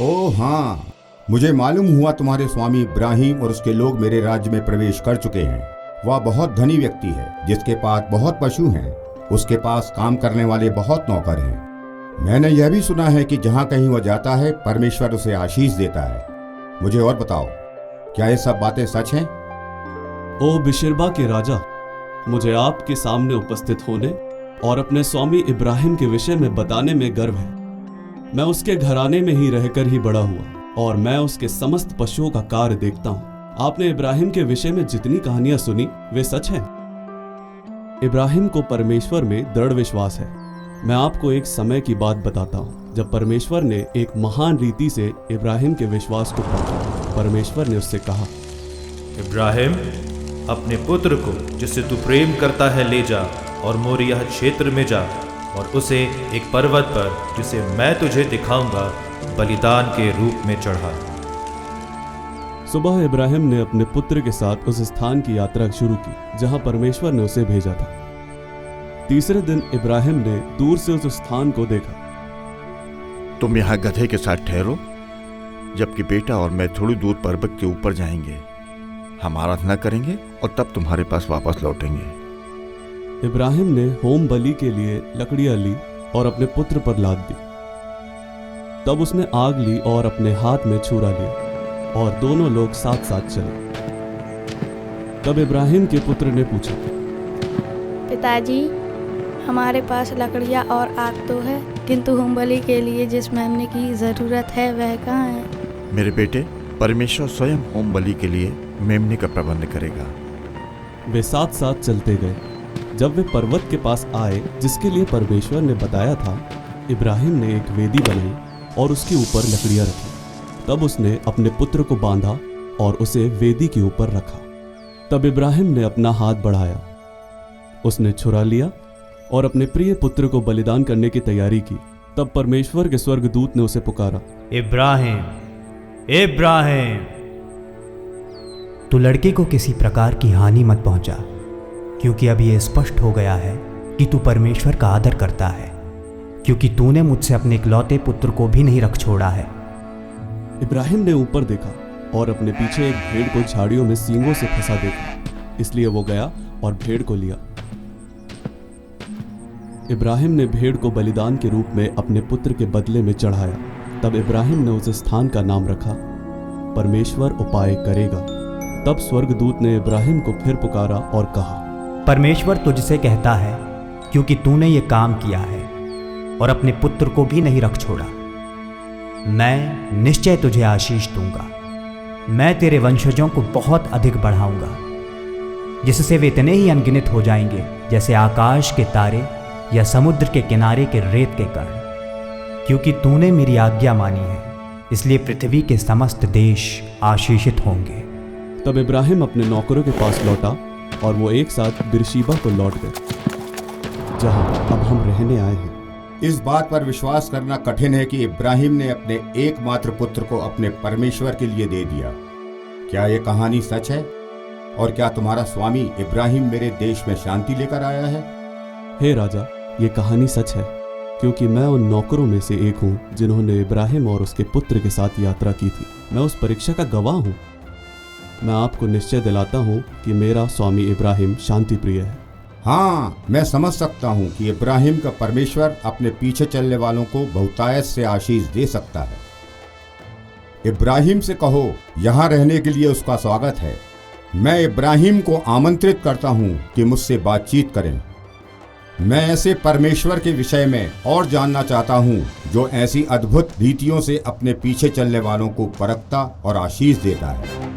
ओह हाँ, मुझे मालूम हुआ तुम्हारे स्वामी इब्राहिम और उसके लोग मेरे राज्य में प्रवेश कर चुके हैं। वह बहुत धनी व्यक्ति है जिसके पास बहुत पशु हैं। उसके पास काम करने वाले बहुत नौकर हैं। मैंने यह भी सुना है कि जहाँ कहीं वह जाता है परमेश्वर उसे आशीष देता है। मुझे और बताओ, क्या ये सब बातें सच हैं? ओ बिशरबा के राजा, मुझे आपके सामने उपस्थित होने और अपने स्वामी इब्राहिम के विषय में बताने में गर्व है। मैं उसके घराने में ही रहकर ही बड़ा हुआ और मैं उसके समस्त पशुओं का कार्य देखता हूँ। आपने इब्राहिम के विषय में जितनी कहानियां सुनी वे सच हैं। इब्राहिम को परमेश्वर में दृढ़ विश्वास है। मैं आपको एक समय की बात बताता हूँ जब परमेश्वर ने एक महान रीति से इब्राहिम के विश्वास को परखा। परमेश्वर ने उससे कहा, इब्राहिम, अपने पुत्र को जिससे तू प्रेम करता है ले जा और मोरिया क्षेत्र में जा और उसे एक पर्वत पर जिसे मैं तुझे दिखाऊंगा बलिदान के रूप में चढ़ा। सुबह इब्राहिम ने अपने पुत्र के साथ उस स्थान की यात्रा शुरू की जहां परमेश्वर ने उसे भेजा था। तीसरे दिन इब्राहिम ने दूर से उस स्थान को देखा। तुम यहाँ गधे के साथ ठहरो, जबकि बेटा और मैं थोड़ी दूर पर्वत के ऊपर जाएंगे। हम आराधना करेंगे और तब तुम्हारे पास वापस लौटेंगे। इब्राहिम ने होम बलि के लिए लकड़ियां ली और अपने पुत्र पर लाद दी। तब उसने आग ली और अपने हाथ में छुरा लिया और दोनों लोग साथ साथ चले। तब इब्राहिम के पुत्र ने पूछा, पिताजी, हमारे पास लकड़ियाँ और आग तो है, किंतु होम बलि के लिए जिस मेमने की जरूरत है वह कहाँ है? मेरे बेटे, परमेश्वर स्वयं होम बलि के लिए मेमने का प्रबंध करेगा। वे साथ साथ चलते गए। जब वे पर्वत के पास आए जिसके लिए परमेश्वर ने बताया था, इब्राहिम ने एक वेदी बनाई और उसके ऊपर लकड़ियां रखी। तब उसने अपने पुत्र को बांधा और उसे वेदी के ऊपर रखा। तब इब्राहिम ने अपना हाथ बढ़ाया, उसने छुरा लिया और अपने प्रिय पुत्र को बलिदान करने की तैयारी की। तब परमेश्वर के स्वर्गदूत ने उसे पुकारा, इब्राहिम, इब्राहिम। तू लड़के को किसी प्रकार की हानि मत पहुंचा, क्योंकि अब यह स्पष्ट हो गया है कि तू परमेश्वर का आदर करता है, क्योंकि तूने मुझसे अपने इकलौते पुत्र को भी नहीं रख छोड़ा है। इब्राहिम ने ऊपर देखा और अपने पीछे एक भेड़ को झाड़ियों में सींगों से फंसा देखा, इसलिए वो गया और भेड़ को लिया। इब्राहिम ने भेड़ को बलिदान के रूप में अपने पुत्र के बदले में चढ़ाया। तब इब्राहिम ने उस स्थान का नाम रखा, परमेश्वर उपाय करेगा। तब स्वर्गदूत ने इब्राहिम को फिर पुकारा और कहा, परमेश्वर तुझसे कहता है, क्योंकि तूने ये काम किया है और अपने पुत्र को भी नहीं रख छोड़ा, मैं निश्चय तुझे आशीष दूंगा। मैं तेरे वंशजों को बहुत अधिक बढ़ाऊंगा, जिससे वे इतने ही अनगिनत हो जाएंगे जैसे आकाश के तारे या समुद्र के किनारे के रेत के कण। क्योंकि तूने मेरी आज्ञा मानी है, इसलिए पृथ्वी के समस्त देश आशीषित होंगे। तब इब्राहिम अपने नौकरों के पास लौटा और वो एक साथ बिरशीबा को लौट गए, जहां अब हम रहने आए हैं। इस बात पर विश्वास करना कठिन है कि इब्राहिम ने अपने एकमात्र पुत्र को अपने परमेश्वर के लिए दे दिया। क्या यह कहानी सच है? और क्या तुम्हारा स्वामी इब्राहिम मेरे देश में शांति लेकर आया है? हे राजा, ये कहानी सच है, क्योंकि मैं उन नौकरों में से एक हूँ जिन्होंने इब्राहिम और उसके पुत्र के साथ यात्रा की थी। मैं उस परीक्षा का गवाह हूँ। मैं आपको निश्चय दिलाता हूँ कि मेरा स्वामी इब्राहिम शांति प्रिय है। हाँ, मैं समझ सकता हूँ कि इब्राहिम का परमेश्वर अपने पीछे चलने वालों को बहुतायत से आशीष दे सकता है। इब्राहिम से कहो, यहाँ रहने के लिए उसका स्वागत है। मैं इब्राहिम को आमंत्रित करता हूँ कि मुझसे बातचीत करें। मैं ऐसे परमेश्वर के विषय में और जानना चाहता हूँ जो ऐसी अद्भुत रीतियों से अपने पीछे चलने वालों को परखता और आशीष देता है।